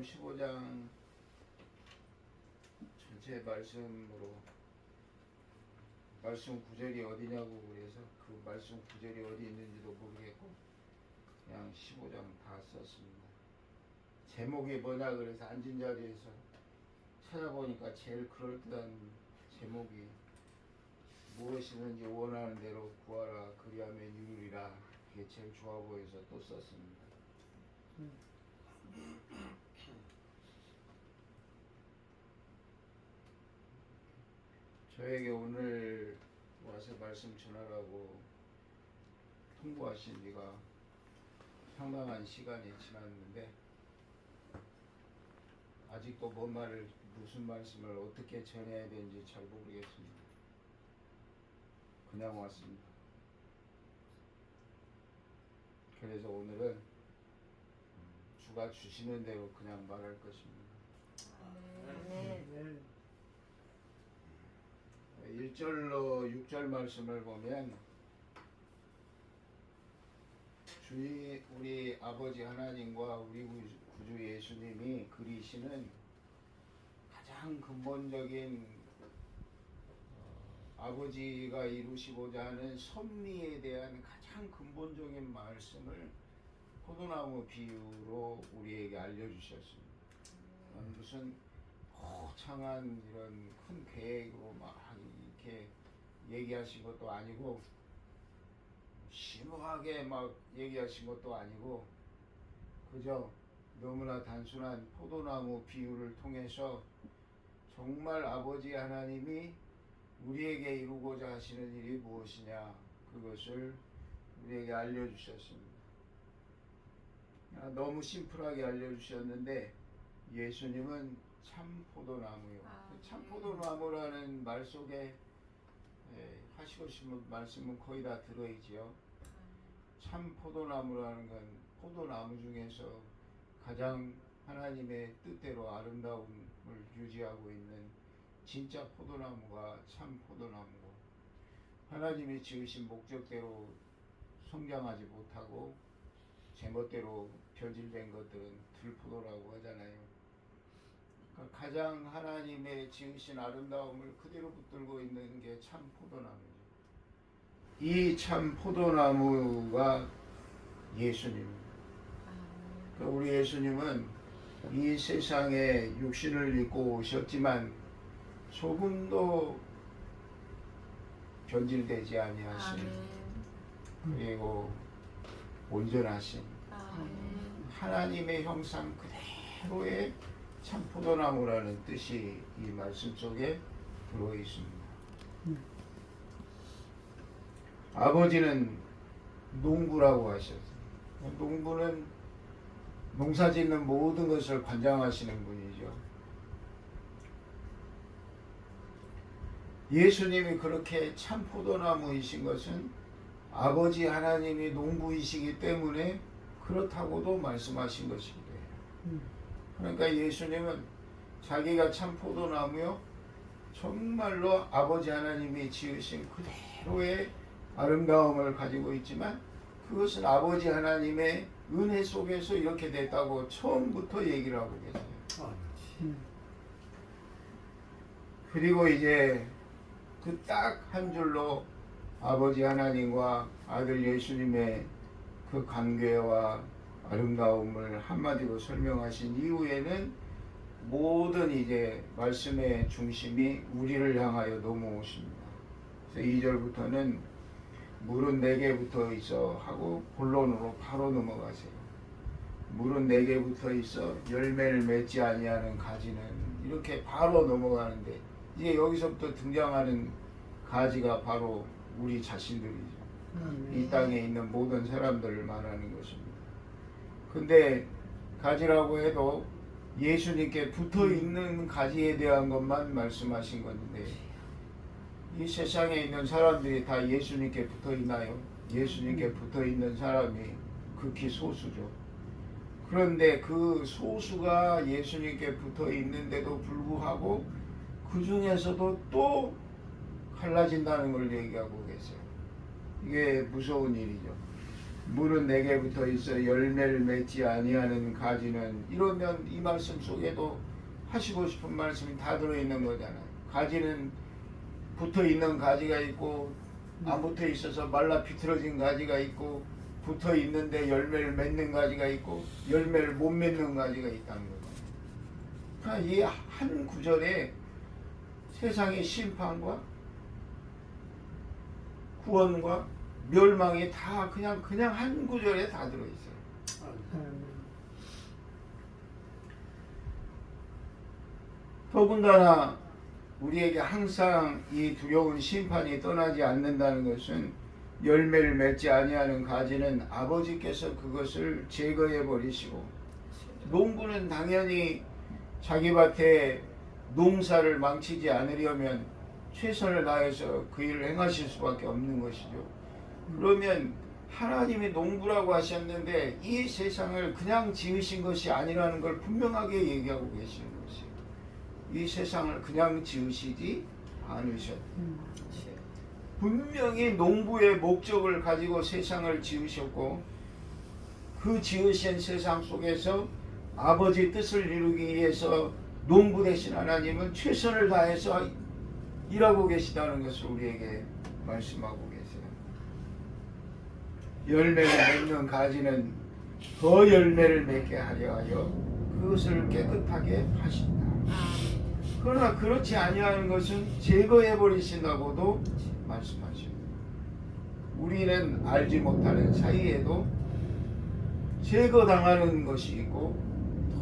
마태복음 15장 전체 말씀으로 말씀 구절이 어디냐고 그래서 그 말씀 구절이 어디 있는지도 모르겠고 그냥 15장 다 썼습니다. 제목이 뭐냐 그래서 앉은 자리에서 찾아보니까 제일 그럴듯한 제목이 무엇이든지 원하는 대로 구하라 그리하면 이루리라, 그게 제일 좋아 보여서 또 썼습니다. 저에게 오늘 와서 말씀 전하라고 통보하신 지가 상당한 시간이 지났는데 아직도 뭔 말을, 무슨 말씀을 어떻게 전해야 되는지 잘 모르겠습니다. 그냥 왔습니다. 그래서 오늘은 주가 주시는 대로 그냥 말할 것입니다. 네. 1절로 6절 말씀을 보면 우리 아버지 하나님과 우리 구주 예수님이 그리시는 가장 근본적인 아버지가 이루시고자 하는 섭리에 대한 가장 근본적인 말씀을 포도나무 비유로 우리에게 알려주셨습니다. 무슨 거창한 이런 큰 계획으로 막 이렇게 얘기하신 것도 아니고 심오하게 막 얘기하신 것도 아니고 그저 너무나 단순한 포도나무 비유를 통해서 정말 아버지 하나님이 우리에게 이루고자 하시는 일이 무엇이냐, 그것을 우리에게 알려주셨습니다. 너무 심플하게 알려주셨는데 예수님은 참 포도나무요. 참 포도나무라는 말 속에 하시고 싶은 말씀은 거의 다 들어있지요. 참 포도나무라는 건 포도나무 중에서 가장 하나님의 뜻대로 아름다움을 유지하고 있는 진짜 포도나무가 참 포도나무고, 하나님이 지으신 목적대로 성장하지 못하고 제멋대로 변질된 것들은 들포도라고 하잖아요. 그러니까 가장 하나님의 지으신 아름다움을 그대로 붙들고 있는 게 참 포도나무죠. 이 참 포도나무가 예수님입니다. 그러니까 우리 예수님은 이 세상에 육신을 입고 오셨지만 조금도 변질되지 아니하신, 그리고 온전하신 하나님의 형상 그대로의 참 포도나무라는 뜻이 이 말씀 속에 들어 있습니다. 아버지는 농부라고 하셨어요. 농부는 농사 짓는 모든 것을 관장하시는 분이죠. 예수님이 그렇게 참 포도나무이신 것은 아버지 하나님이 농부이시기 때문에 그렇다고도 말씀하신 것입니다. 그러니까 예수님은 자기가 참 포도나무요, 정말로 아버지 하나님이 지으신 그대로의 아름다움을 가지고 있지만 그것은 아버지 하나님의 은혜 속에서 이렇게 됐다고 처음부터 얘기를 하고 계세요. 그리고 이제 그 딱 한 줄로 아버지 하나님과 아들 예수님의 그 관계와 아름다움을 한마디로 설명하신 이후에는 모든 이제 말씀의 중심이 우리를 향하여 넘어오십니다. 그래서 2절부터는 물은 내게 붙어 있어 하고 본론으로 바로 넘어가세요. 물은 내게 붙어 있어 열매를 맺지 아니하는 가지는, 이렇게 바로 넘어가는데 이제 여기서부터 등장하는 가지가 바로 우리 자신들이죠. 이 땅에 있는 모든 사람들을 말하는 것입니다. 근데 가지라고 해도 예수님께 붙어 있는 가지에 대한 것만 말씀하신 건데 이 세상에 있는 사람들이 다 예수님께 붙어 있나요? 예수님께 붙어 있는 사람이 극히 소수죠. 그런데 그 소수가 예수님께 붙어 있는데도 불구하고 그 중에서도 또 갈라진다는 걸 얘기하고 계세요. 이게 무서운 일이죠. 물은 내게 붙어 있어 열매를 맺지 아니하는 가지는, 이러면 이 말씀 속에도 하시고 싶은 말씀이 다 들어있는 거잖아요. 가지는 붙어 있는 가지가 있고 안 붙어 있어서 말라 비틀어진 가지가 있고, 붙어 있는데 열매를 맺는 가지가 있고 열매를 못 맺는 가지가 있다는 거예요. 이 한 구절에 세상의 심판과 구원과 멸망이 다 그냥 한 구절에 다 들어있어요. 더군다나 우리에게 항상 이 두려운 심판이 떠나지 않는다는 것은, 열매를 맺지 아니하는 가지는 아버지께서 그것을 제거해 버리시고, 농부는 당연히 자기 밭에 농사를 망치지 않으려면 최선을 다해서 그 일을 행하실 수밖에 없는 것이죠. 그러면 하나님이 농부라고 하셨는데 이 세상을 그냥 지으신 것이 아니라는 걸 분명하게 얘기하고 계시는 것이에요. 이 세상을 그냥 지으시지 않으셨다. 분명히 농부의 목적을 가지고 세상을 지으셨고, 그 지으신 세상 속에서 아버지 뜻을 이루기 위해서 농부 되신 하나님은 최선을 다해서 일하고 계시다는 것을 우리에게 말씀하고 계세요. 열매를 맺는 가지는 더 열매를 맺게 하려 하여 그것을 깨끗하게 하신다. 그러나 그렇지 아니하는 것은 제거해 버리신다고도 말씀하십니다. 우리는 알지 못하는 사이에도 제거당하는 것이 있고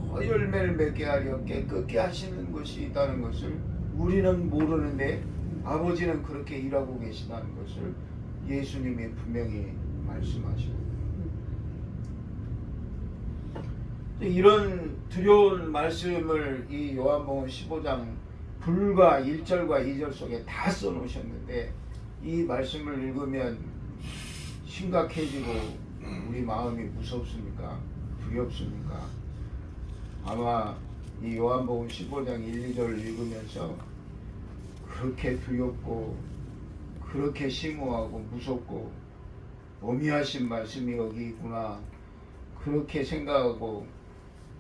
더 열매를 맺게 하려 깨끗게 하시는 것이 있다는 것을 우리는 모르는데 아버지는 그렇게 일하고 계시다는 것을 예수님이 분명히 말씀하시고, 이런 두려운 말씀을 이 요한복음 15장 불과 1절과 2절 속에 다 써놓으셨는데, 이 말씀을 읽으면 심각해지고 우리 마음이 무섭습니까? 두렵습니까? 아마 이 요한복음 15장 1, 2절을 읽으면서 그렇게 두렵고 그렇게 심오하고 무섭고 어미하신 말씀이 여기 있구나, 그렇게 생각하고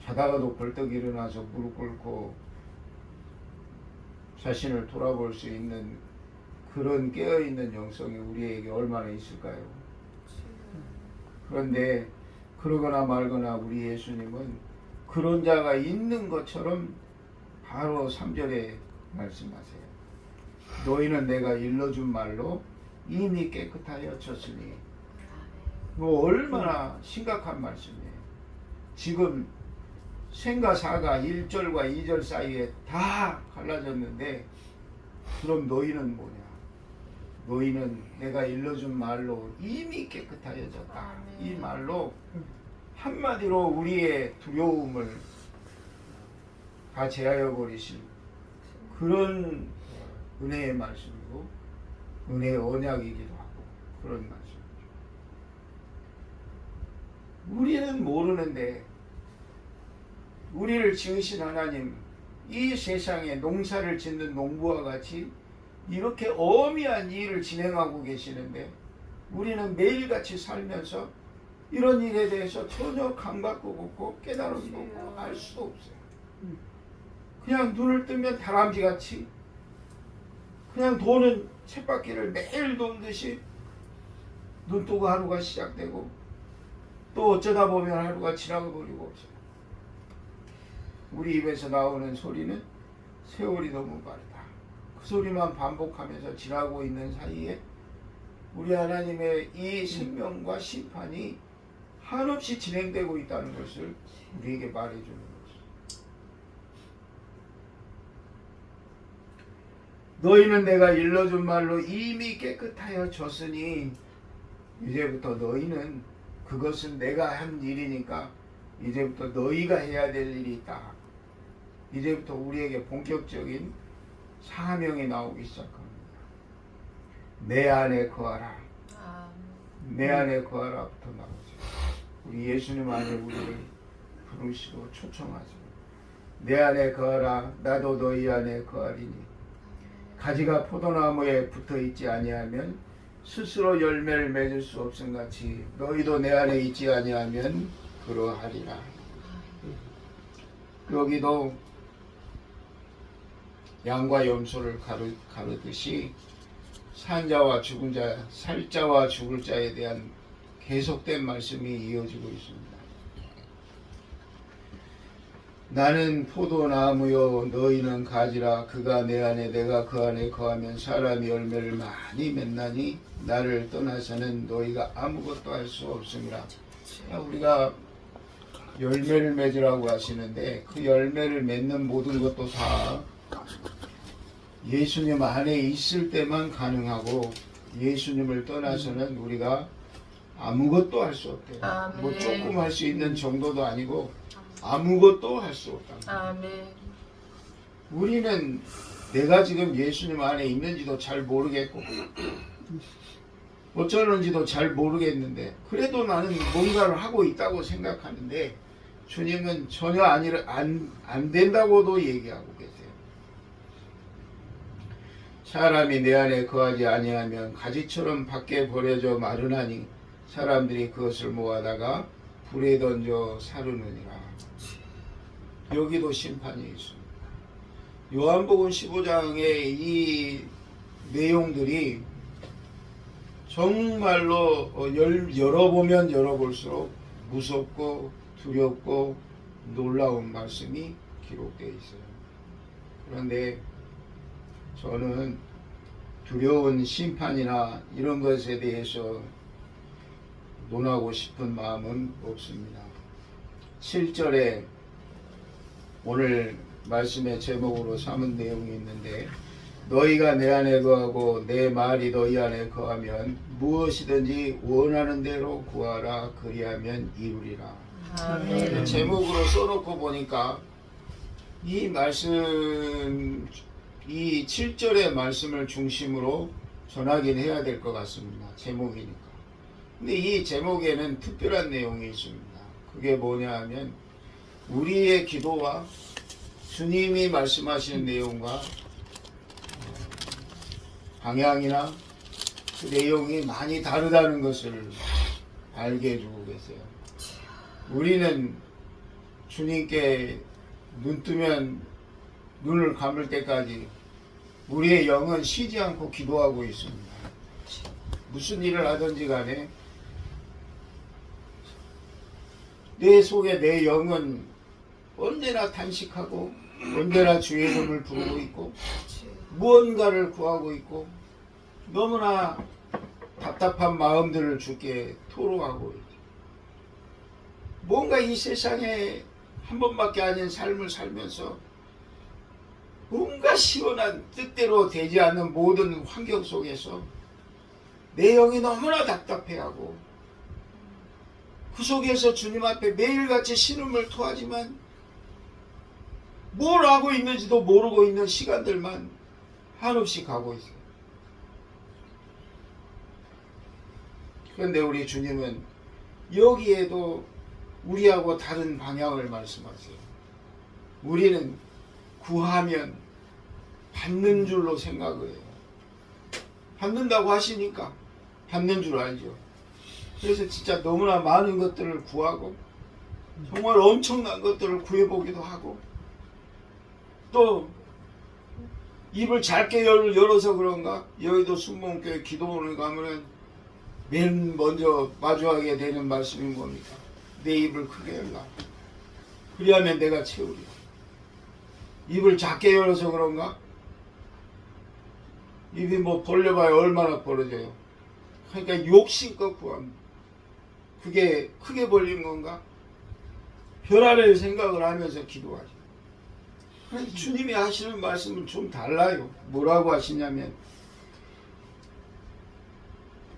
자다가도 벌떡 일어나서 무릎 꿇고 자신을 돌아볼 수 있는 그런 깨어있는 영성이 우리에게 얼마나 있을까요? 그런데 그러거나 말거나 우리 예수님은 그런 자가 있는 것처럼 바로 3절에 말씀하세요. 너희는 내가 일러준 말로 이미 깨끗하여 졌으니. 뭐 얼마나 심각한 말씀이에요. 지금 생과 사가 1절과 2절 사이에 다 갈라졌는데, 그럼 너희는 뭐냐? 너희는 내가 일러준 말로 이미 깨끗하여졌다. 이 말로 한마디로 우리의 두려움을 다 제하여 버리신 그런 은혜의 말씀이고 은혜의 언약이기도 하고 그런 말씀이죠. 우리는 모르는데 우리를 지으신 하나님, 이 세상에 농사를 짓는 농부와 같이 이렇게 어미한 일을 진행하고 계시는데, 우리는 매일같이 살면서 이런 일에 대해서 전혀 감각도 없고 깨달음도 없고 알 수도 없어요. 그냥 눈을 뜨면 다람쥐같이 그냥 도는 쳇바퀴를 매일 돌듯이 눈 뜨고 하루가 시작되고 또 어쩌다 보면 하루가 지나가버리고 없어요. 우리 입에서 나오는 소리는 세월이 너무 빠르다. 그 소리만 반복하면서 지나고 있는 사이에 우리 하나님의 이 생명과 심판이 한없이 진행되고 있다는 것을 우리에게 말해주는 것입니다. 너희는 내가 일러준 말로 이미 깨끗하여 졌으니, 이제부터 너희는, 그것은 내가 한 일이니까 이제부터 너희가 해야 될 일이 있다. 이제부터 우리에게 본격적인 사명이 나오기 시작합니다. 내 안에 거하라. 내 안에 거하라부터 나오죠. 우리 예수님 안에 우리를 부르시고 초청하죠. 내 안에 거하라. 나도 너희 안에 거하리니. 가지가 포도나무에 붙어 있지 아니하면 스스로 열매를 맺을 수 없음 같이 너희도 내 안에 있지 아니하면 그러하리라. 여기도 양과 염소를 가르듯이 산자와 죽은 자, 살 자와 죽을 자에 대한 계속된 말씀이 이어지고 있습니다. 나는 포도나무요 너희는 가지라. 그가 내 안에 내가 그 안에 거하면 사람이 열매를 많이 맺나니 나를 떠나서는 너희가 아무것도 할 수 없음이라. 우리가 열매를 맺으라고 하시는데 그 열매를 맺는 모든 것도 다 예수님 안에 있을 때만 가능하고 예수님을 떠나서는 우리가 아무것도 할 수 없대요. 아멘. 뭐 조금 할 수 있는 정도도 아니고 아무것도 할 수 없다. 아멘. 우리는 내가 지금 예수님 안에 있는지도 잘 모르겠고 어쩌는지도 잘 모르겠는데 그래도 나는 뭔가를 하고 있다고 생각하는데 주님은 전혀 안 된다고도 얘기하고 계세요. 사람이 내 안에 거하지 아니하면 가지처럼 밖에 버려져 마르나니 사람들이 그것을 모아다가 불에 던져 사르느니라. 여기도 심판이 있습니다. 요한복음 15장의 이 내용들이 정말로 열어보면 열어볼수록 무섭고 두렵고 놀라운 말씀이 기록되어 있어요. 그런데 저는 두려운 심판이나 이런 것에 대해서 논하고 싶은 마음은 없습니다. 7절에 오늘 말씀의 제목으로 삼은 내용이 있는데 너희가 내 안에 거하고 내 말이 너희 안에 거하면 무엇이든지 원하는 대로 구하라. 그리하면 이루리라. 아멘. 제목으로 써놓고 보니까 이 말씀, 이 7절의 말씀을 중심으로 전하긴 해야 될 것 같습니다. 제목이니까. 근데 이 제목에는 특별한 내용이 있습니다. 그게 뭐냐 하면 우리의 기도와 주님이 말씀하시는 내용과 방향이나 그 내용이 많이 다르다는 것을 알게 해주고 계세요. 우리는 주님께 눈 뜨면 눈을 감을 때까지 우리의 영은 쉬지 않고 기도하고 있습니다. 무슨 일을 하든지 간에 내 속에 내 영은 언제나 탄식하고 언제나 주의 이름을 부르고 있고 무언가를 구하고 있고 너무나 답답한 마음들을 주께 토로하고 있죠. 뭔가 이 세상에 한 번밖에 아닌 삶을 살면서 뭔가 시원한 뜻대로 되지 않는 모든 환경 속에서 내 영이 너무나 답답해하고 그 속에서 주님 앞에 매일같이 신음을 토하지만 뭘 하고 있는지도 모르고 있는 시간들만 한없이 가고 있어요. 그런데 우리 주님은 여기에도 우리하고 다른 방향을 말씀하세요. 우리는 구하면 받는 줄로 생각을 해요. 받는다고 하시니까 받는 줄 알죠. 그래서 진짜 너무나 많은 것들을 구하고 정말 엄청난 것들을 구해보기도 하고 또 입을 잘게 열어서 그런가 여의도 순복음교회 기도원을 가면은 맨 먼저 마주하게 되는 말씀이 뭡니까? 내 입을 크게 열라. 그리하면 내가 채우리라. 입을 작게 열어서 그런가? 입이 뭐 벌려봐야 얼마나 벌어져요. 그러니까 욕심껏 구합니다. 그게 크게 벌린 건가? 별아래의 생각을 하면서 기도하죠. 그런데 주님이 하시는 말씀은 좀 달라요. 뭐라고 하시냐면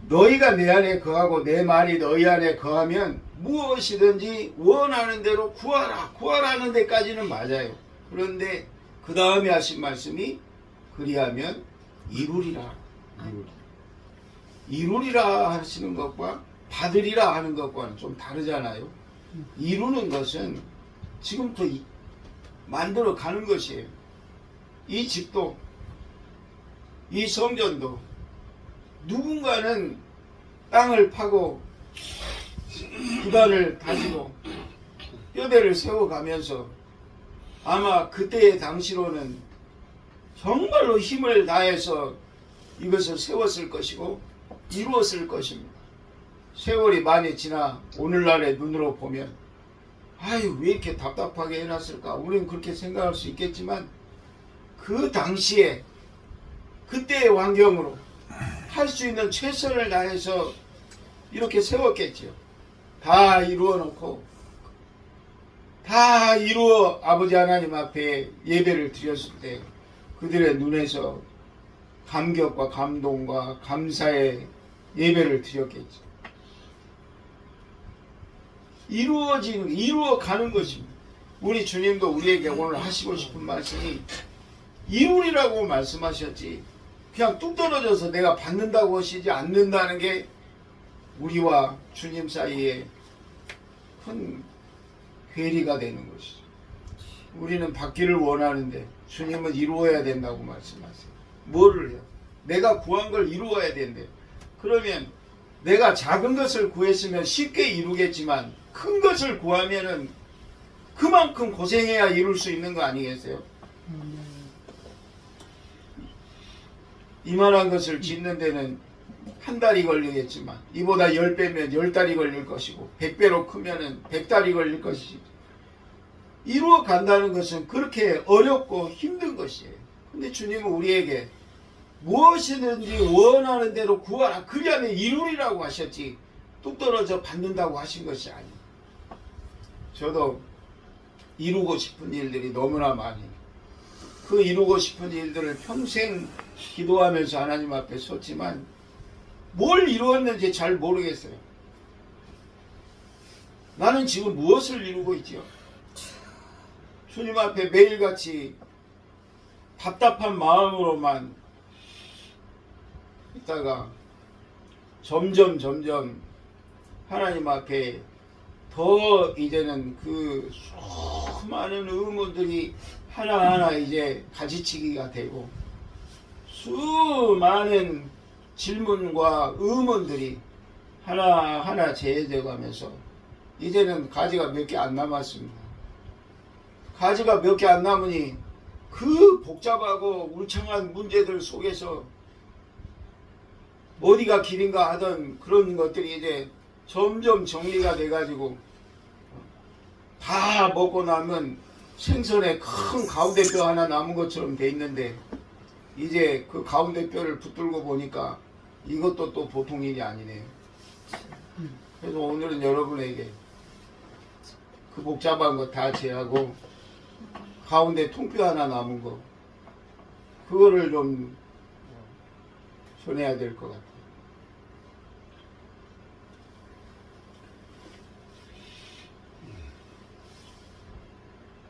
너희가 내 안에 거하고 내 말이 너희 안에 거하면 무엇이든지 원하는 대로 구하라. 구하라는 데까지는 맞아요. 그런데 그 다음에 하신 말씀이 그리하면 이루리라. 이루리라 하시는 것과 받으리라 하는 것과는 좀 다르잖아요. 이루는 것은 지금부터 만들어 가는 것이에요. 이 집도 이 성전도 누군가는 땅을 파고 구단을 다지고 뼈대를 세워가면서 아마 그때의 당시로는 정말로 힘을 다해서 이것을 세웠을 것이고 이루었을 것입니다. 세월이 많이 지나 오늘날의 눈으로 보면 아유 왜 이렇게 답답하게 해놨을까 우리는 그렇게 생각할 수 있겠지만 그 당시에 그때의 환경으로 할 수 있는 최선을 다해서 이렇게 세웠겠지요. 다 이루어 놓고 다 이루어 아버지 하나님 앞에 예배를 드렸을 때 그들의 눈에서 감격과 감동과 감사의 예배를 드렸겠죠. 이루어가는 것입니다. 우리 주님도 우리에게 오늘 하시고 싶은 말씀이 이루리라고 말씀하셨지 그냥 뚝 떨어져서 내가 받는다고 하시지 않는다는 게 우리와 주님 사이에 큰 괴리가 되는 것이죠. 우리는 받기를 원하는데 주님은 이루어야 된다고 말씀하세요. 뭐를 해요? 내가 구한 걸 이루어야 된대. 그러면 내가 작은 것을 구했으면 쉽게 이루겠지만 큰 것을 구하면은 그만큼 고생해야 이룰 수 있는 거 아니겠어요? 이만한 것을 짓는 데는 한 달이 걸리겠지만 이보다 10배면 10달이 걸릴 것이고 100배로 크면은 100달이 걸릴 것이지. 이루어 간다는 것은 그렇게 어렵고 힘든 것이에요. 근데 주님은 우리에게 무엇이든지 원하는 대로 구하라 그리하면 이루리라고 하셨지 뚝 떨어져 받는다고 하신 것이 아니에요. 저도 이루고 싶은 일들이 너무나 많이 그 이루고 싶은 일들을 평생 기도하면서 하나님 앞에 섰지만 뭘 이루었는지 잘 모르겠어요. 나는 지금 무엇을 이루고 있지요? 주님 앞에 매일같이 답답한 마음으로만 있다가 점점 하나님 앞에 더 이제는 그 수많은 의문들이 하나하나 이제 가지치기가 되고 수많은 질문과 의문들이 하나하나 제해져 가면서 이제는 가지가 몇 개 안 남았습니다. 가지가 몇 개 안 남으니 그 복잡하고 울창한 문제들 속에서 어디가 길인가 하던 그런 것들이 이제 점점 정리가 돼가지고 다 먹고 나면 생선에 큰 가운데 뼈 하나 남은 것처럼 돼 있는데 이제 그 가운데 뼈를 붙들고 보니까 이것도 또 보통 일이 아니네요. 그래서 오늘은 여러분에게 그 복잡한 거 다 제하고 가운데 통뼈 하나 남은 거 그거를 좀 전해야 될 것 같아요.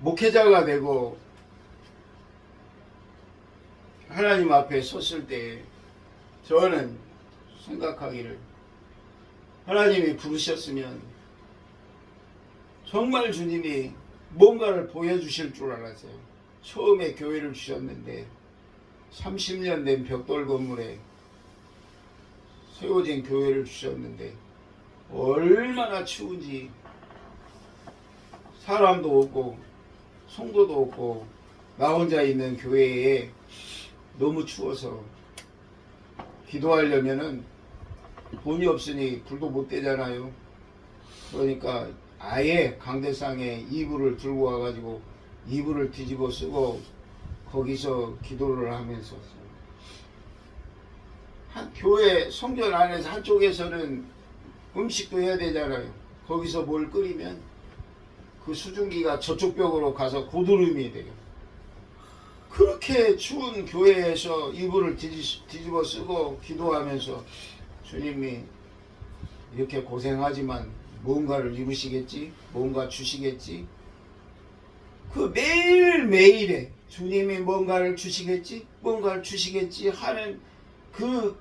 목회자가 되고 하나님 앞에 섰을 때 저는 생각하기를 하나님이 부르셨으면 정말 주님이 뭔가를 보여주실 줄 알았어요. 처음에 교회를 주셨는데 30년 된 벽돌 건물에 세워진 교회를 주셨는데 얼마나 추운지 사람도 없고 성도도 없고 나 혼자 있는 교회에 너무 추워서 기도하려면은 돈이 없으니 불도 못 떼잖아요. 그러니까 아예 강대상에 이불을 들고 와가지고 이불을 뒤집어 쓰고 거기서 기도를 하면서 한 교회 성전 안에서 한쪽에서는 음식도 해야 되잖아요. 거기서 뭘 끓이면 그 수증기가 저쪽 벽으로 가서 고드름이 돼요. 그렇게 추운 교회에서 이불을 뒤집어 쓰고 기도하면서 주님이 이렇게 고생하지만 뭔가를 이루시겠지, 뭔가 주시겠지. 그 매일매일에 주님이 뭔가를 주시겠지, 뭔가를 주시겠지 하는 그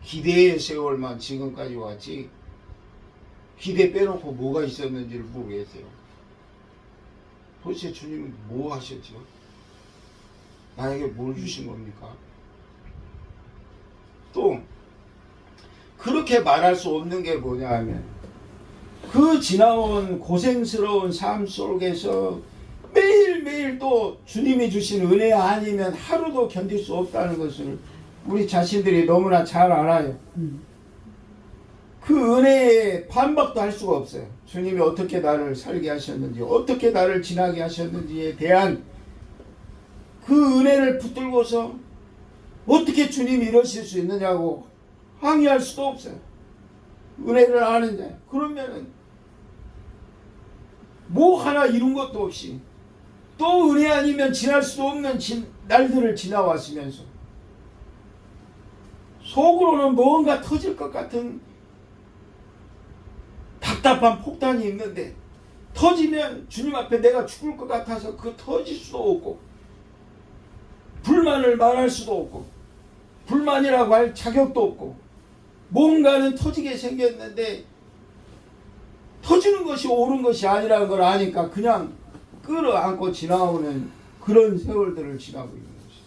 기대의 세월만 지금까지 왔지 기대 빼놓고 뭐가 있었는지를 모르겠어요. 도대체 주님은 뭐 하셨죠? 나에게 뭘 주신 겁니까? 또 그렇게 말할 수 없는 게 뭐냐 하면 그 지나온 고생스러운 삶 속에서 매일매일 또 주님이 주신 은혜 아니면 하루도 견딜 수 없다는 것을 우리 자신들이 너무나 잘 알아요. 그 은혜에 반박도 할 수가 없어요. 주님이 어떻게 나를 살게 하셨는지, 어떻게 나를 지나게 하셨는지에 대한 그 은혜를 붙들고서 어떻게 주님이 이러실 수 있느냐고 항의할 수도 없어요. 은혜를 아는 자. 그러면은 뭐 하나 이룬 것도 없이 또 은혜 아니면 지날 수도 없는 날들을 지나왔으면서 속으로는 뭔가 터질 것 같은 답답한 폭탄이 있는데 터지면 주님 앞에 내가 죽을 것 같아서 그 터질 수도 없고 불만을 말할 수도 없고 불만이라고 할 자격도 없고 뭔가는 터지게 생겼는데 터지는 것이 옳은 것이 아니라는 걸 아니까 그냥 끌어안고 지나오는 그런 세월들을 지나고 있는 것이죠.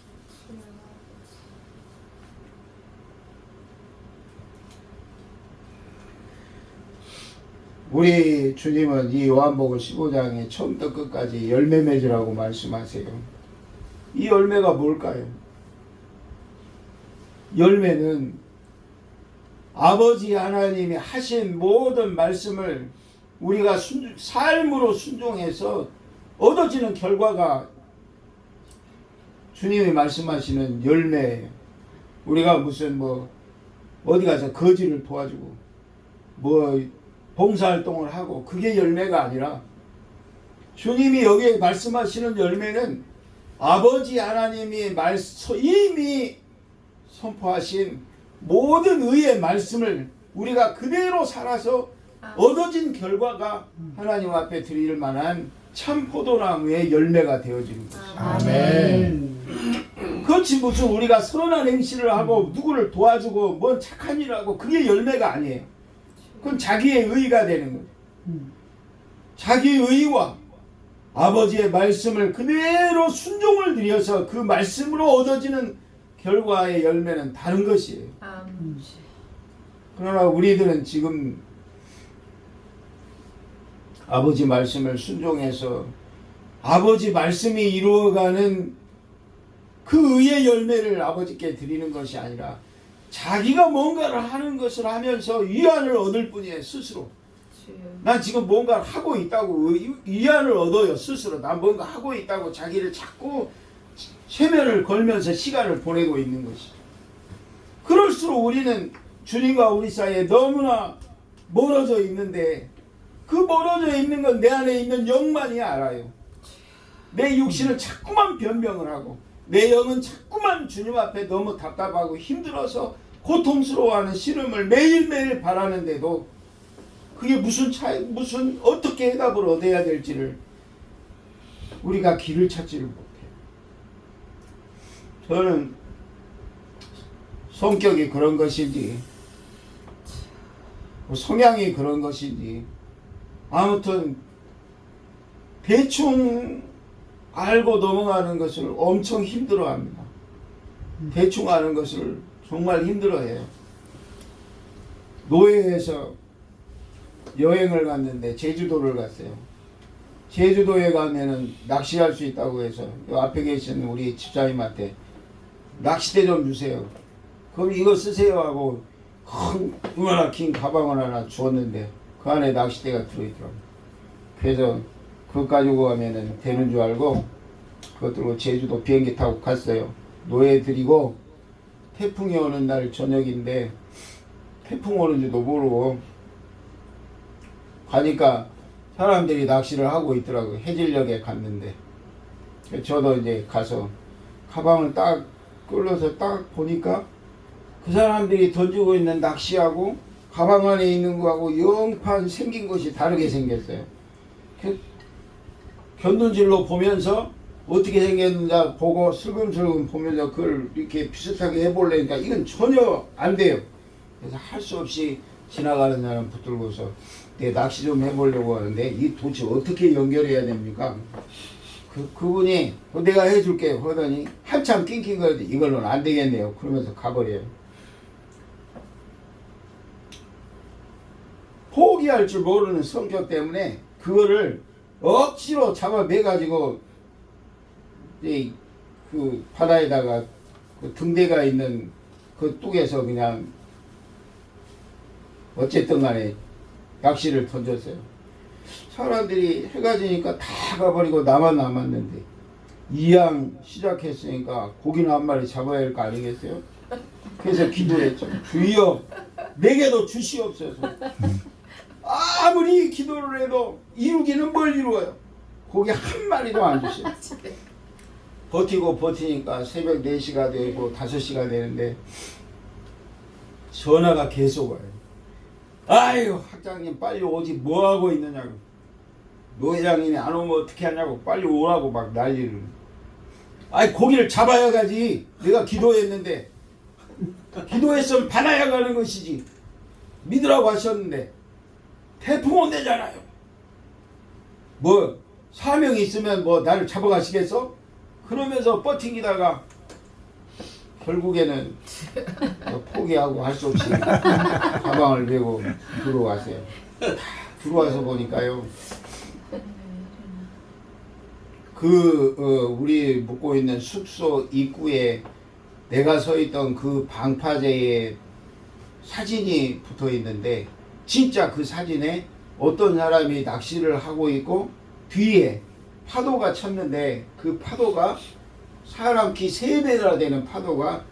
우리 주님은 이 요한복음 15장에 처음부터 끝까지 열매 맺으라고 말씀하세요. 이 열매가 뭘까요? 열매는 아버지 하나님이 하신 모든 말씀을 우리가 삶으로 순종해서 얻어지는 결과가 주님이 말씀하시는 열매예요. 우리가 무슨 어디 가서 거지를 도와주고 봉사활동을 하고 그게 열매가 아니라 주님이 여기에 말씀하시는 열매는 아버지 하나님이 이미 선포하신 모든 의의 말씀을 우리가 그대로 살아서 얻어진 결과가 하나님 앞에 드릴 만한 참 포도나무의 열매가 되어지는 것이죠. 아멘. 그렇지 무슨 우리가 선한 행실을 하고 누구를 도와주고 뭔 착한 일을 하고 그게 열매가 아니에요. 그건 자기의 의가 되는 거예요. 자기의 의와 아버지의 말씀을 그대로 순종을 들여서 그 말씀으로 얻어지는 결과의 열매는 다른 것이에요. 그러나 우리들은 지금 아버지 말씀을 순종해서 아버지 말씀이 이루어가는 그 의의 열매를 아버지께 드리는 것이 아니라 자기가 뭔가를 하는 것을 하면서 위안을 얻을 뿐이에요. 스스로 난 지금 뭔가를 하고 있다고 위안을 얻어요. 스스로 난 뭔가 하고 있다고 자기를 자꾸 최면을 걸면서 시간을 보내고 있는 것이죠. 그럴수록 우리는 주님과 우리 사이에 너무나 멀어져 있는데 그 멀어져 있는 건 내 안에 있는 영만이 알아요. 내 육신은 자꾸만 변명을 하고 내 영은 자꾸만 주님 앞에 너무 답답하고 힘들어서 고통스러워하는 씨름을 매일매일 바라는데도 그게 무슨 어떻게 해답을 얻어야 될지를 우리가 길을 찾지를 못해요. 저는 성격이 그런 것인지 성향이 그런 것인지 아무튼 대충 알고 넘어가는 것을 엄청 힘들어합니다. 대충 아는 것을 정말 힘들어해요. 노예에서 여행을 갔는데 제주도를 갔어요. 제주도에 가면은 낚시할 수 있다고 해서 이 앞에 계신 우리 집사님한테 낚싯대 좀 주세요. 그럼 이거 쓰세요 하고 얼마나 긴 가방을 하나 주었는데 그 안에 낚싯대가 들어있더라고요. 그래서 그거 가지고 가면은 되는 줄 알고 그것 들고 제주도 비행기 타고 갔어요. 노예 드리고 태풍이 오는 날 저녁인데 태풍 오는지도 모르고 가니까 사람들이 낚시를 하고 있더라고요. 해질녘에 갔는데 저도 이제 가서 가방을 딱 끌어서 딱 보니까 그 사람들이 던지고 있는 낚시하고 가방 안에 있는 거하고 영판 생긴 것이 다르게 생겼어요. 견눈질로 보면서 어떻게 생겼는지 보고 슬금슬금 보면서 그걸 이렇게 비슷하게 해보려니까 이건 전혀 안 돼요. 그래서 할 수 없이 지나가는 사람 붙들고서 내 낚시 좀 해보려고 하는데 이 도대체 어떻게 연결해야 됩니까? 그분이 내가 해줄게요 하더니 한참 낑낑거리더니 이걸로는 안 되겠네요. 그러면서 가버려요. 포기할 줄 모르는 성격 때문에 그거를 억지로 잡아매가지고 그 바다에다가 그 등대가 있는 그 뚝에서 그냥 어쨌든 간에 낚시를 던졌어요. 사람들이 해가 지니까 다 가버리고 나만 남았는데 이양 시작했으니까 고기는 한 마리 잡아야 할 거 아니겠어요? 그래서 기도했죠. 주여 내게도 주시옵소서. 아무리 기도를 해도 이루기는 뭘 이루어요. 고기 한 마리도 안 주셔요. 버티고 버티니까 새벽 4시가 되고 5시가 되는데 전화가 계속 와요. 아유 학장님 빨리 오지 뭐하고 있느냐고. 노회장님이 안 오면 어떻게 하냐고 빨리 오라고 막 난리를. 아이 고기를 잡아야 가지. 내가 기도했는데 기도했으면 받아야 가는 것이지. 믿으라고 하셨는데 태풍 온대잖아요. 뭐 사명이 있으면 뭐 나를 잡아가시겠어? 그러면서 버팅기다가 결국에는 포기하고 할 수 없이 가방을 메고 들어왔어요. 들어와서 보니까요. 우리 묵고 있는 숙소 입구에 내가 서 있던 그 방파제에 사진이 붙어 있는데 진짜 그 사진에 어떤 사람이 낚시를 하고 있고 뒤에 파도가 쳤는데 그 파도가 사람 키 3배나 되는 파도가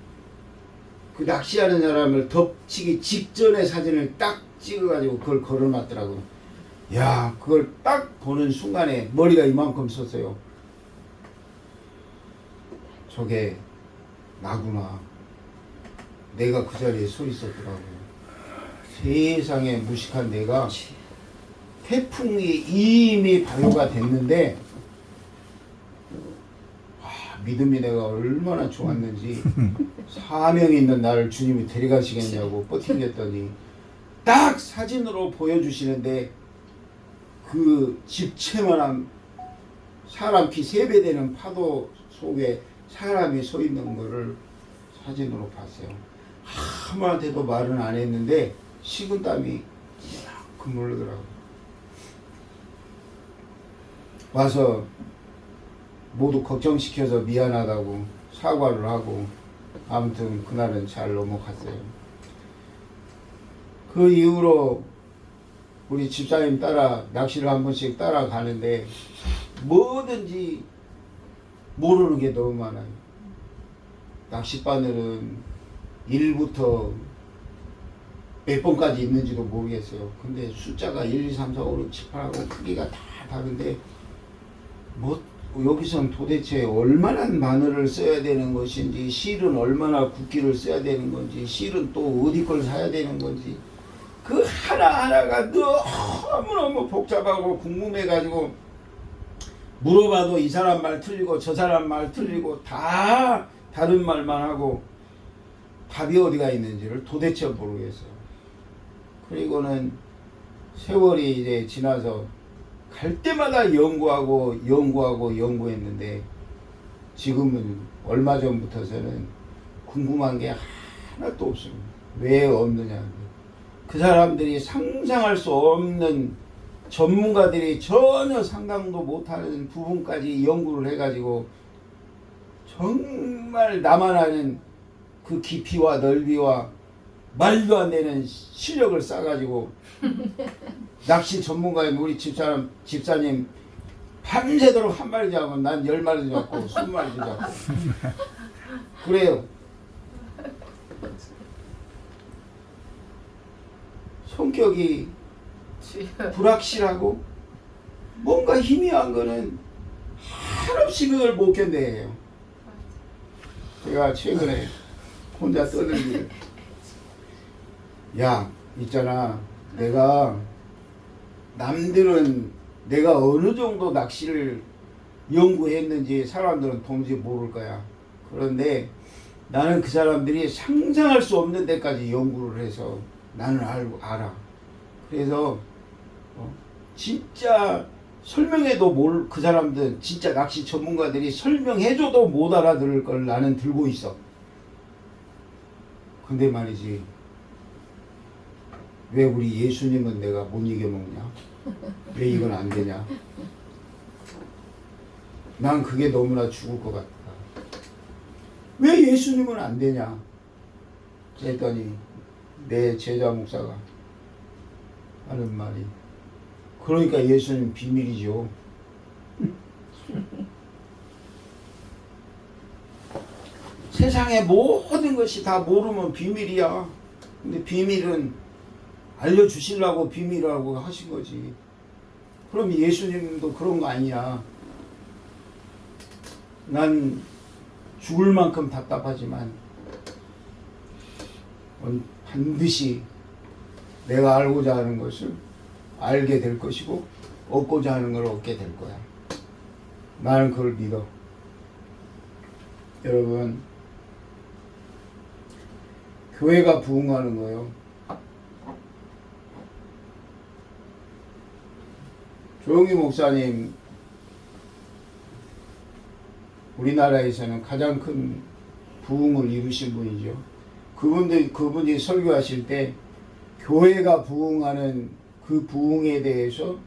그 낚시하는 사람을 덮치기 직전의 사진을 딱 찍어가지고 그걸 걸어놨더라고요. 야, 그걸 딱 보는 순간에 머리가 이만큼 섰어요. 저게 나구나. 내가 그 자리에 서 있었더라고요. 세상에 무식한 내가 태풍이 이미 발효가 됐는데 믿음이 내가 얼마나 좋았는지 사명이 있는 나를 주님이 데려가시겠냐고 버팅겼더니 딱 사진으로 보여주시는데 그 집채만한 사람 키 3배 되는 파도 속에 사람이 서 있는 거를 사진으로 봤어요. 아무한테도 말은 안 했는데 식은땀이 이만큼 흐르더라고요. 와서 모두 걱정시켜서 미안하다고 사과를 하고 아무튼 그날은 잘 넘어갔어요. 그 이후로 우리 집사님 따라 낚시를 한 번씩 따라가는데 뭐든지 모르는 게 너무 많아요. 낚싯바늘은 1부터 몇 번까지 있는지도 모르겠어요. 근데 숫자가 1, 2, 3, 4, 5, 6, 7, 8하고 크기가 다 다른데 뭐 여기선 도대체 얼마나 마늘을 써야 되는 것인지, 실은 얼마나 굵기를 써야 되는 건지, 실은 또 어디 걸 사야 되는 건지 그 하나하나가 너무너무 복잡하고 궁금해가지고 물어봐도 이 사람 말 틀리고 저 사람 말 틀리고 다 다른 말만 하고 답이 어디가 있는지를 도대체 모르겠어요. 그리고는 세월이 이제 지나서 갈 때마다 연구했는데 지금은 얼마 전부터서는 궁금한 게 하나도 없습니다. 왜 없느냐. 그 사람들이 상상할 수 없는 전문가들이 전혀 상상도 못하는 부분까지 연구를 해가지고 정말 나만 아는 그 깊이와 넓이와 말도 안 되는 실력을 쌓아가지고 낚시 전문가인 우리 집사님 밤새도록 한 마리 잡으면 난 10마리도 잡고 20마리도 잡고 그래요. 성격이 불확실하고 뭔가 희미한 거는 한없이 그걸 못 견뎌해요. 제가 최근에 혼자 떠는 길, 야 있잖아, 내가 남들은 내가 어느 정도 낚시를 연구했는지 사람들은 도무지 모를 거야. 그런데 나는 그 사람들이 상상할 수 없는 데까지 연구를 해서 나는 알아. 그래서 진짜 설명해도 그 사람들 진짜 낚시 전문가들이 설명해줘도 못 알아들을 걸 나는 들고 있어. 근데 말이지 왜 우리 예수님은 내가 못 이겨먹냐? 왜 이건 안 되냐? 난 그게 너무나 죽을 것 같다. 왜 예수님은 안 되냐? 그랬더니 내 제자 목사가 하는 말이, 그러니까 예수님 비밀이죠. 세상의 모든 것이 다 모르면 비밀이야. 근데 비밀은 알려주시려고 비밀이라고 하신 거지. 그럼 예수님도 그런 거 아니야. 난 죽을 만큼 답답하지만 반드시 내가 알고자 하는 것을 알게 될 것이고 얻고자 하는 걸 얻게 될 거야. 나는 그걸 믿어. 여러분, 교회가 부흥하는 거예요. 조영기 목사님, 우리나라에서는 가장 큰 부흥을 이루신 분이죠. 그분이 설교하실 때 교회가 부흥하는 그 부흥에 대해서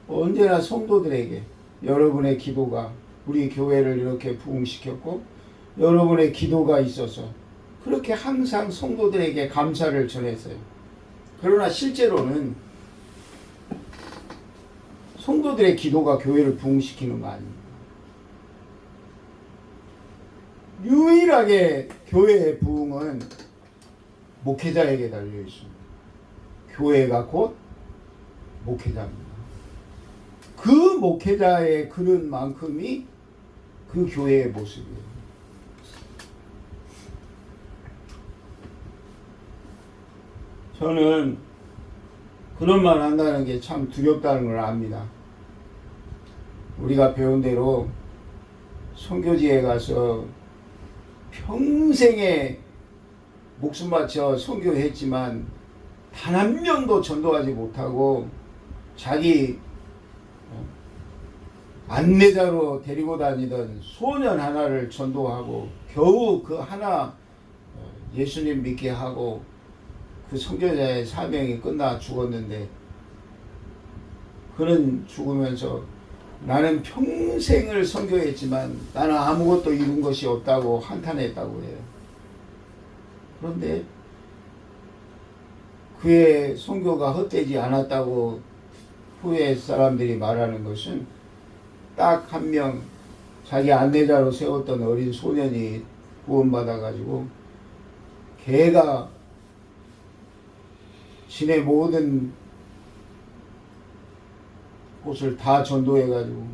언제나 성도들에게 여러분의 기도가 우리 교회를 이렇게 부흥시켰고 여러분의 기도가 있어서 그렇게 항상 성도들에게 감사를 전했어요. 그러나 실제로는 성도들의 기도가 교회를 부흥시키는 거 아닙니다. 유일하게 교회의 부흥은 목회자에게 달려 있습니다. 교회가 곧 목회자입니다. 그 목회자의 그런 만큼이 그 교회의 모습이에요. 저는 그런 말 한다는 게 참 두렵다는 걸 압니다. 우리가 배운 대로 선교지에 가서 평생에 목숨 바쳐 선교했지만 단 한 명도 전도하지 못하고 자기 안내자로 데리고 다니던 소년 하나를 전도하고 겨우 그 하나 예수님 믿게 하고 그 선교자의 사명이 끝나 죽었는데, 그는 죽으면서 나는 평생을 선교했지만 나는 아무것도 이룬 것이 없다고 한탄했다고 해요. 그런데 그의 선교가 헛되지 않았다고 후에 사람들이 말하는 것은 딱 한 명 자기 안내자로 세웠던 어린 소년이 구원받아가지고 걔가 진의 모든 곳을 다 전도해가지고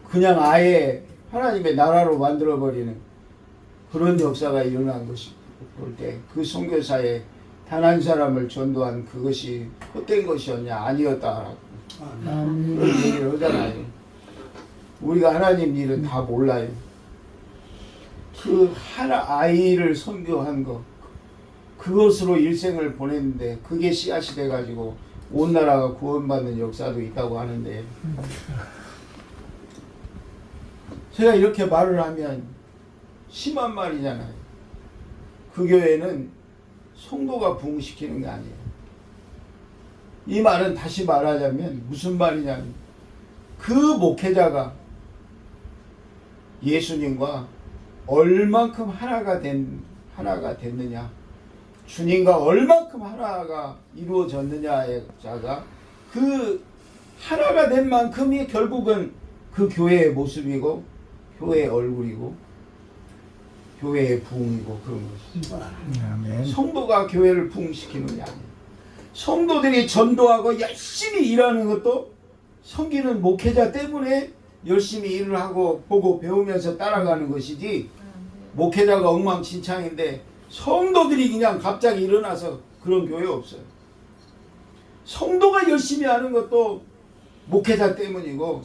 그냥 아예 하나님의 나라로 만들어버리는 그런 역사가 일어난 것이, 볼 때 그 선교사에 단 한 사람을 전도한 그것이 헛된 것이었냐? 아니었다라고 그런 얘기를 하잖아요. 우리가 하나님 일은 다 몰라요. 그 하나 아이를 선교한 거, 그것으로 일생을 보냈는데 그게 씨앗이 돼가지고 온 나라가 구원받는 역사도 있다고 하는데, 제가 이렇게 말을 하면 심한 말이잖아요. 그 교회는 성도가 부흥시키는 게 아니에요. 이 말은 다시 말하자면 무슨 말이냐면 그 목회자가 예수님과 얼만큼 하나가 됐느냐, 주님과 얼만큼 하나가 이루어졌느냐의 자가 그 하나가 된 만큼이 결국은 그 교회의 모습이고 교회의 얼굴이고 교회의 부흥이고 그런 것이죠. 성도가 교회를 부흥시키는 게 아니에요. 성도들이 전도하고 열심히 일하는 것도 섬기는 목회자 때문에 열심히 일을 하고 보고 배우면서 따라가는 것이지, 목회자가 엉망진창인데 성도들이 그냥 갑자기 일어나서 그런 교회 없어요. 성도가 열심히 하는 것도 목회자 때문이고,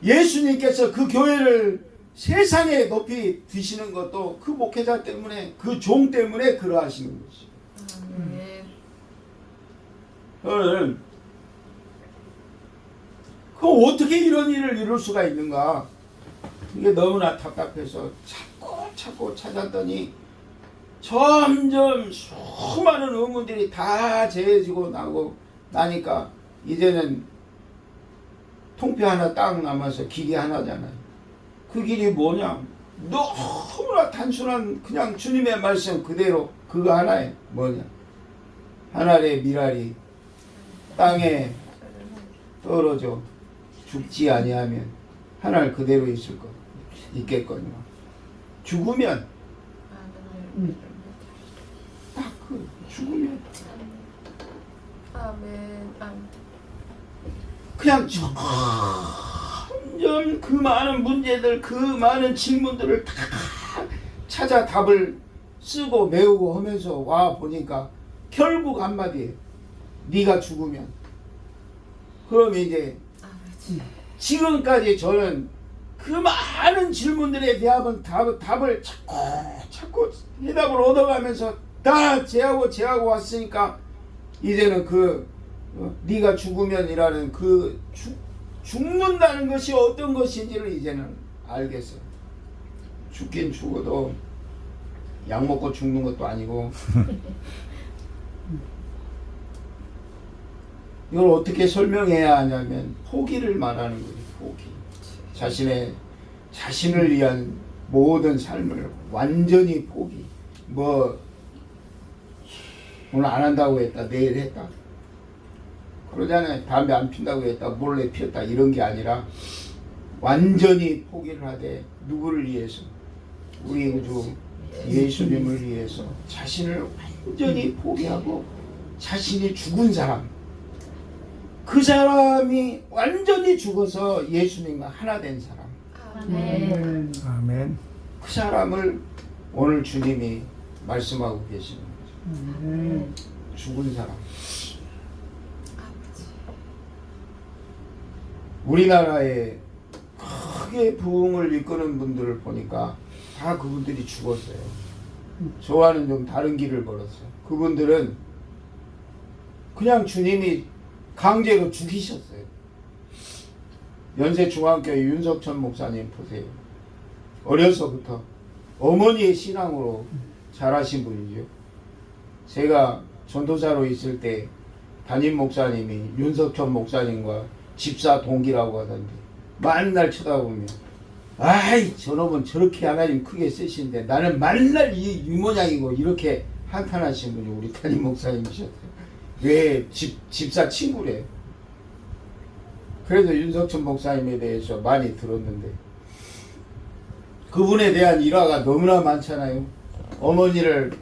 예수님께서 그 교회를 세상에 높이 드시는 것도 그 목회자 때문에, 그 종 때문에 그러하시는 것이죠. 저는 그 어떻게 이런 일을 이룰 수가 있는가, 이게 너무나 답답해서 찾고 찾았더니 점점 수많은 의문들이 다 재해지고 나니까 이제는 통뼈 하나 딱 남아서 길이 하나잖아요. 그 길이 뭐냐? 너무나 단순한 그냥 주님의 말씀 그대로 그거 하나에 뭐냐? 하늘의 미랄이 땅에 떨어져 죽지 아니하면 하늘 그대로 있겠거니와 죽으면 딱 그 죽으면 그냥 점점 그 많은 문제들 그 많은 질문들을 다 찾아 답을 쓰고 메우고 하면서 와 보니까 결국 한마디예요. 네가 죽으면 그럼 이제 지금까지 저는 그 많은 질문들에 대한 답을 자꾸 해답을 얻어가면서 다 제하고 왔으니까 이제는 네가 죽으면이라는 죽는다는 것이 어떤 것인지를 이제는 알겠어요. 죽긴 죽어도 약 먹고 죽는 것도 아니고 이걸 어떻게 설명해야 하냐면 포기를 말하는 거예요. 포기. 자신을 위한 모든 삶을 완전히 포기. 오늘 안 한다고 했다. 내일 했다. 그러잖아요. 담배 안 핀다고 했다. 몰래 피웠다. 이런 게 아니라 완전히 포기를 하되 누구를 위해서? 우리 구주 예수님을 위해서 자신을 완전히 포기하고 자신이 죽은 사람 그 사람이 완전히 죽어서 예수님과 하나 된 사람 아멘. 아멘. 그 사람을 오늘 주님이 말씀하고 계시는 거죠. 죽은 사람. 우리나라에 크게 부흥을 이끄는 분들을 보니까 다 그분들이 죽었어요. 저와는 좀 다른 길을 걸었어요. 그분들은 그냥 주님이 강제로 죽이셨어요. 연세중앙교회 윤석천 목사님 보세요. 어려서부터 어머니의 신앙으로 자라신 분이죠. 제가 전도사로 있을 때 담임 목사님이 윤석천 목사님과 집사 동기라고 하던데 맨날 쳐다보면 아이 저놈은 저렇게 하나님 크게 쓰시는데 나는 맨날 이 모양이고 이렇게 한탄하신 분이 우리 담임 목사님이셨어요. 왜 집사 친구래요. 그래서 윤석천 목사님에 대해서 많이 들었는데 그분에 대한 일화가 너무나 많잖아요. 어머니를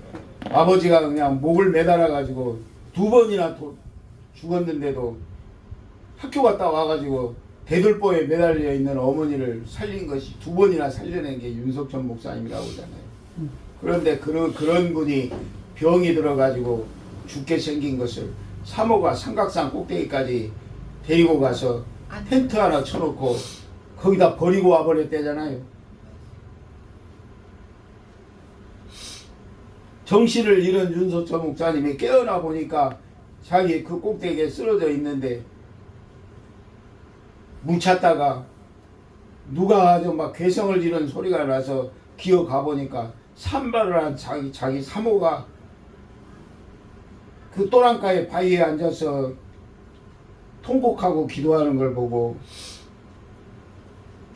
아버지가 그냥 목을 매달아 가지고 2번이나 죽었는데도 학교 갔다 와가지고 대들보에 매달려 있는 어머니를 살린 것이 2번이나 살려낸 게 윤석천 목사님이라고 하잖아요. 그런데 그런 분이 병이 들어가지고 죽게 생긴 것을 사모가 삼각산 꼭대기까지 데리고 가서 텐트 하나 쳐놓고 거기다 버리고 와버렸대잖아요. 정신을 잃은 윤석천 목사님이 깨어나 보니까 자기 그 꼭대기에 쓰러져 있는데 뭉쳤다가 누가 아주 막 괴성을 지르는 소리가 나서 기어가 보니까 산발을 한 자기 사모가 그 또랑가의 바위에 앉아서 통곡하고 기도하는 걸 보고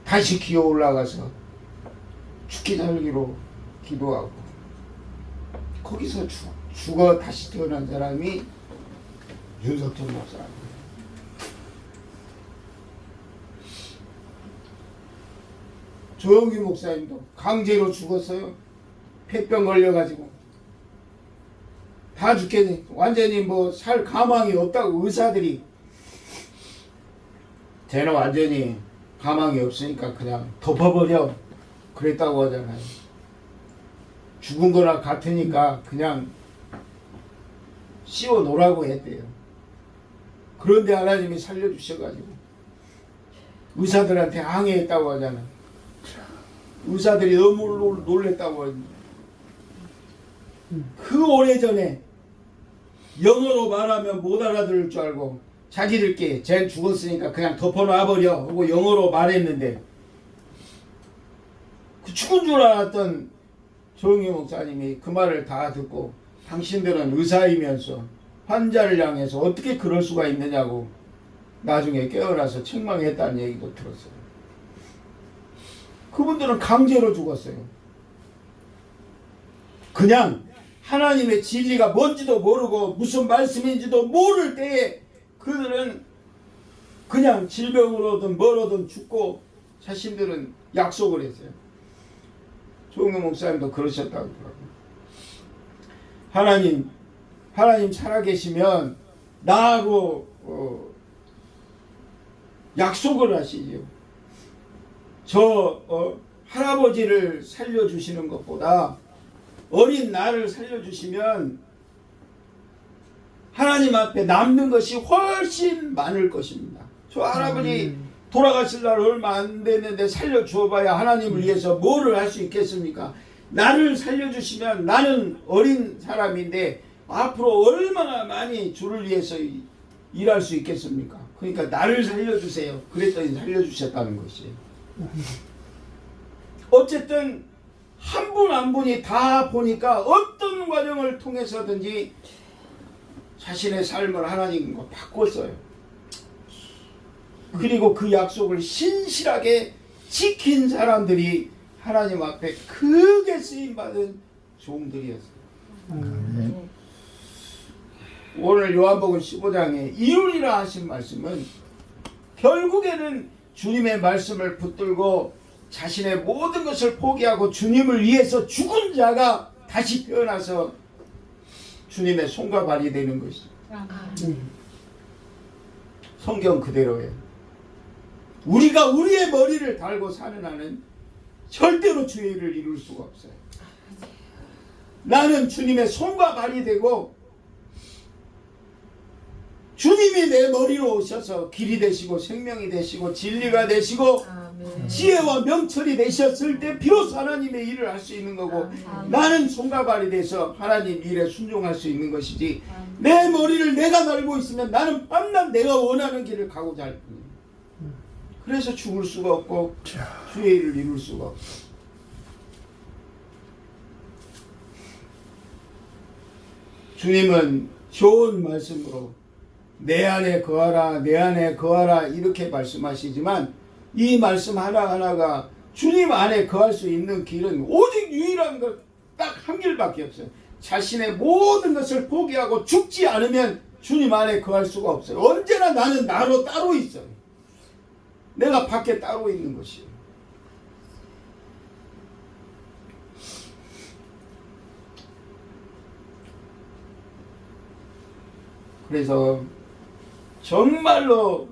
다시 기어 올라가서 죽기 살기로 기도하고 거기서 죽어 다시 태어난 사람이 윤석천 목사입니다. 조영규 목사님도 강제로 죽었어요. 폐병 걸려가지고 다 죽게 돼. 완전히 살 가망이 없다고 의사들이 쟤는 완전히 가망이 없으니까 그냥 덮어버려 그랬다고 하잖아요. 죽은 거나 같으니까 그냥 씌워 놓으라고 했대요. 그런데 하나님이 살려주셔가지고 의사들한테 항의했다고 하잖아요. 의사들이 너무 놀랬다고 하죠. 그 오래전에 영어로 말하면 못 알아들을 줄 알고 자기들끼리 쟤 죽었으니까 그냥 덮어놔버려 하고 영어로 말했는데 그 죽은 줄 알았던 조영기 목사님이 그 말을 다 듣고 당신들은 의사이면서 환자를 향해서 어떻게 그럴 수가 있느냐고 나중에 깨어나서 책망했다는 얘기도 들었어요. 그분들은 강제로 죽었어요. 그냥 하나님의 진리가 뭔지도 모르고 무슨 말씀인지도 모를 때에 그들은 그냥 질병으로든 뭐로든 죽고 자신들은 약속을 했어요. 조영기 목사님도 그러셨다고 하더라고요. 하나님 살아계시면 나하고 약속을 하시지요. 할아버지를 살려주시는 것보다 어린 나를 살려주시면 하나님 앞에 남는 것이 훨씬 많을 것입니다. 저 할아버지 돌아가실 날 얼마 안 됐는데 살려주어봐야 하나님을 위해서 뭐를 할 수 있겠습니까? 나를 살려주시면 나는 어린 사람인데 앞으로 얼마나 많이 주를 위해서 일할 수 있겠습니까? 그러니까 나를 살려주세요. 그랬더니 살려주셨다는 것이에요. 어쨌든 한 분 한 분이 다 보니까 어떤 과정을 통해서든지 자신의 삶을 하나님과 바꿨어요. 그리고 그 약속을 신실하게 지킨 사람들이 하나님 앞에 크게 쓰임받은 종들이었어요. 오늘 요한복음 15장에 이루리라 하신 말씀은 결국에는 주님의 말씀을 붙들고 자신의 모든 것을 포기하고 주님을 위해서 죽은 자가 다시 태어나서 주님의 손과 발이 되는 것이죠. 성경 그대로예요. 우리가 우리의 머리를 달고 사는 한은 절대로 주의 일을 이룰 수가 없어요. 나는 주님의 손과 발이 되고 주님이 내 머리로 오셔서 길이 되시고 생명이 되시고 진리가 되시고 지혜와 명철이 되셨을 때 비로소 하나님의 일을 할 수 있는 거고 나는 손과 발이 돼서 하나님 일에 순종할 수 있는 것이지 내 머리를 내가 달고 있으면 나는 밤낮 내가 원하는 길을 가고자 할 뿐이에요. 그래서 죽을 수가 없고 주의 일을 이룰 수가 없어요. 주님은 좋은 말씀으로 내 안에 거하라 내 안에 거하라 이렇게 말씀하시지만 이 말씀 하나하나가 주님 안에 거할 수 있는 길은 오직 유일한 것 딱 한 길밖에 없어요. 자신의 모든 것을 포기하고 죽지 않으면 주님 안에 거할 수가 없어요. 언제나 나는 나로 따로 있어요. 내가 밖에 따로 있는 것이에요. 그래서 정말로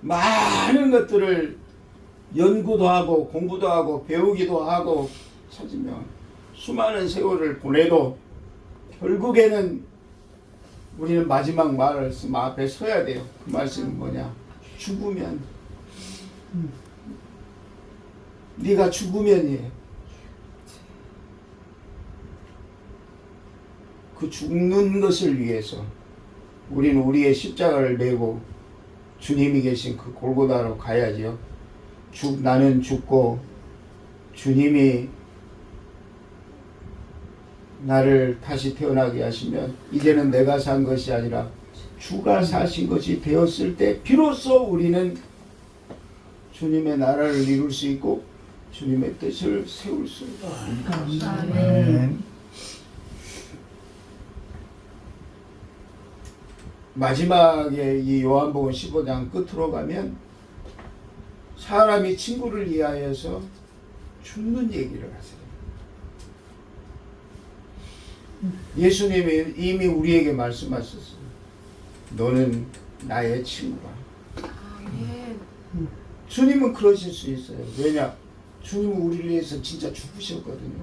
많은 것들을 연구도 하고 공부도 하고 배우기도 하고 찾으면 수많은 세월을 보내도 결국에는 우리는 마지막 말씀 앞에 서야 돼요. 그 말씀은 뭐냐? 죽으면 네가 죽으면이에요. 그 죽는 것을 위해서 우리는 우리의 십자가를 메고 주님이 계신 그 골고다로 가야지요. 나는 죽고 주님이 나를 다시 태어나게 하시면 이제는 내가 산 것이 아니라 주가 사신 것이 되었을 때 비로소 우리는 주님의 나라를 이룰 수 있고 주님의 뜻을 세울 수 있다. 아멘. 마지막에 이 요한복음 15장 끝으로 가면 사람이 친구를 위하여서 죽는 얘기를 하세요. 예수님이 이미 우리에게 말씀하셨어요. 너는 나의 친구라. 주님은 그러실 수 있어요. 왜냐? 주님은 우리를 위해서 진짜 죽으셨거든요.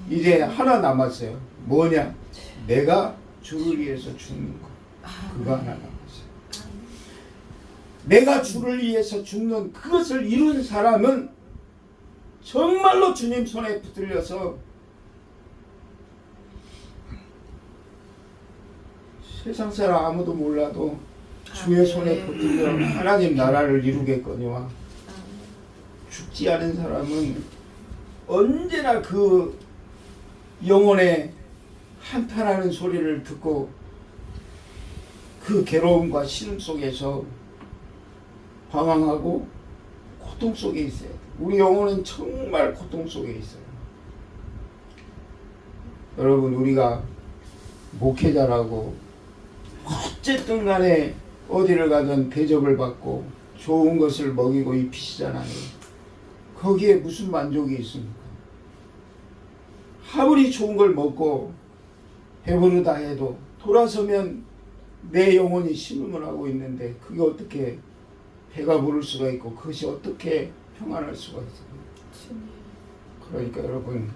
이제 하나 남았어요. 뭐냐? 내가 주를 위해서 죽는 것. 그거 하나 남았어요. 내가 주를 위해서 죽는 그것을 이룬 사람은 정말로 주님 손에 붙들려서 세상 사람 아무도 몰라도 주의 손에 붙들려 하나님 나라를 이루겠거니와 죽지 않은 사람은 언제나 그 영혼의 한탄하는 소리를 듣고 그 괴로움과 신음 속에서 방황하고 고통 속에 있어요. 우리 영혼은 정말 고통 속에 있어요. 여러분, 우리가 목회자라고 어쨌든 간에 어디를 가든 대접을 받고 좋은 것을 먹이고 입히시잖아요. 거기에 무슨 만족이 있습니까? 아무리 좋은 걸 먹고 배부르다 해도 돌아서면 내 영혼이 신음을 하고 있는데 그게 어떻게 배가 부를 수가 있고 그것이 어떻게 평안할 수가 있어요. 그러니까 여러분,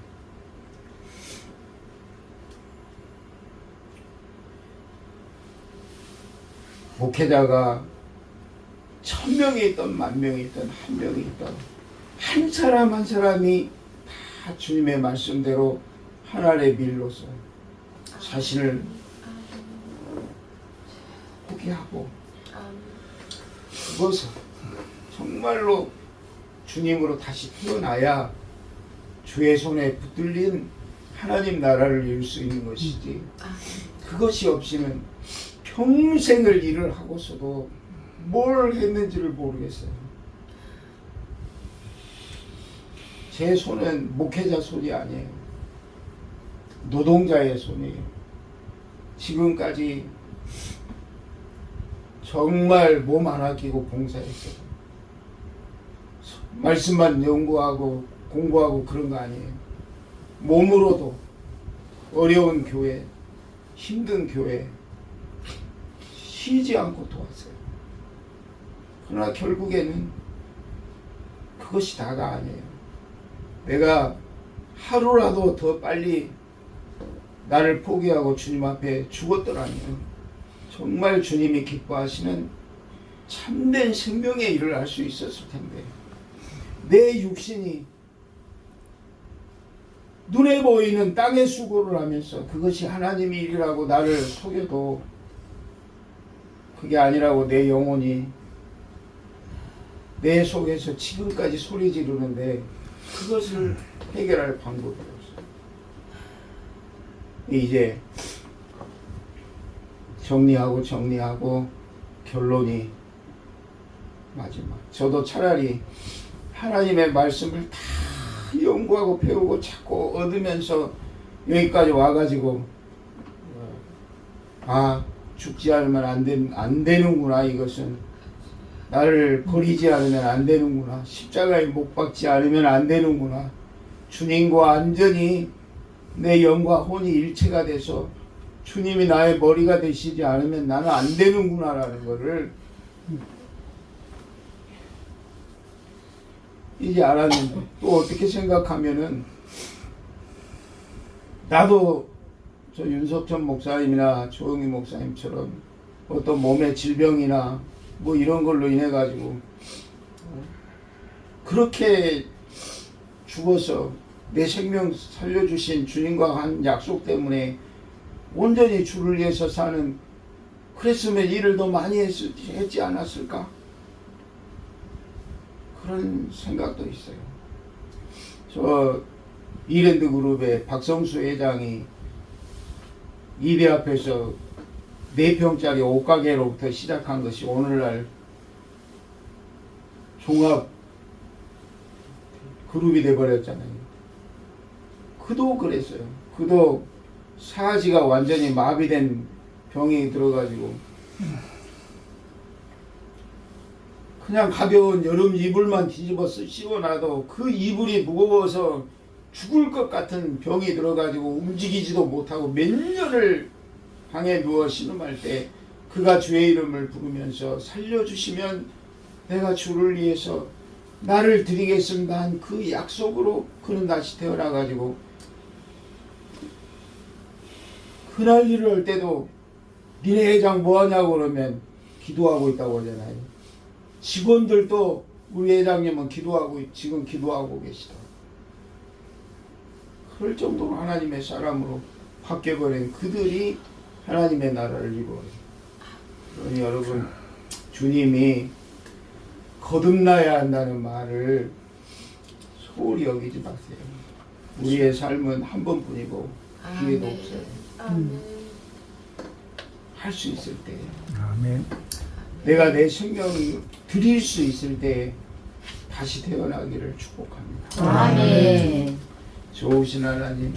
목회자가 1000명이 있든 10,000명이 있든 1명이 있든 한 사람 한 사람이 다 주님의 말씀대로 하나의 밀로서 자신을 포기하고 그것을 정말로 주님으로 다시 태어나야 주의 손에 붙들린 하나님 나라를 이룰 수 있는 것이지, 그것이 없이는 평생을 일을 하고서도 뭘 했는지를 모르겠어요. 제 손은 목회자 손이 아니에요. 노동자의 손이에요. 지금까지 정말 몸 하나 끼고 봉사했어요. 말씀만 연구하고 공부하고 그런 거 아니에요. 몸으로도 어려운 교회, 힘든 교회 쉬지 않고 도왔어요. 그러나 결국에는 그것이 다가 아니에요. 내가 하루라도 더 빨리 나를 포기하고 주님 앞에 죽었더라면 정말 주님이 기뻐하시는 참된 생명의 일을 할 수 있었을 텐데, 내 육신이 눈에 보이는 땅의 수고를 하면서 그것이 하나님의 일이라고 나를 속여도 그게 아니라고 내 영혼이 내 속에서 지금까지 소리 지르는데 그것을 해결할 방법이 없어요. 이제 정리하고 결론이 마지막. 저도 차라리 하나님의 말씀을 다 연구하고 배우고 찾고 얻으면서 여기까지 와가지고 죽지 않으면 안 되는구나. 이것은 나를 버리지 않으면 안 되는구나. 십자가에 못 박지 않으면 안 되는구나. 주님과 완전히 내 영과 혼이 일체가 돼서 주님이 나의 머리가 되시지 않으면 나는 안 되는구나 라는 것을 이제 알았는데, 또 어떻게 생각하면은 나도 저 윤석천 목사님이나 조영희 목사님처럼 어떤 몸의 질병이나 뭐 이런 걸로 인해 가지고 그렇게 죽어서 내 생명 살려주신 주님과 한 약속 때문에 온전히 주를 위해서 사는, 그랬으면 일을 더 많이 했지 않았을까? 그런 생각도 있어요. 저 이랜드 그룹의 박성수 회장이 이대 앞에서 4평짜리 옷가게로부터 시작한 것이 오늘날 종합 그룹이 돼버렸잖아요. 그도 그랬어요. 그도 사지가 완전히 마비된 병이 들어가지고 그냥 가벼운 여름 이불만 뒤집어 씌워놔도 그 이불이 무거워서 죽을 것 같은 병이 들어가지고 움직이지도 못하고 몇 년을 방에 누워 신음할 때 그가 주의 이름을 부르면서 살려주시면 내가 주를 위해서 나를 드리겠습니다 한 그 약속으로 그는 다시 태어나가지고 그날 일을 할 때도 니네 회장 뭐하냐고 그러면 기도하고 있다고 하잖아요. 직원들도 우리 회장님은 지금 기도하고 계시다. 그럴 정도로 하나님의 사람으로 바뀌어버린 그들이 하나님의 나라를 이루어요. 그러니 여러분, 주님이 거듭나야 한다는 말을 소홀히 여기지 마세요. 우리의 삶은 한 번뿐이고 기회도 아멘. 없어요. 아멘. 할 수 있을 때, 아멘. 내가 내 생명을 드릴 수 있을 때 다시 태어나기를 축복합니다. 아멘. 좋으신 하나님,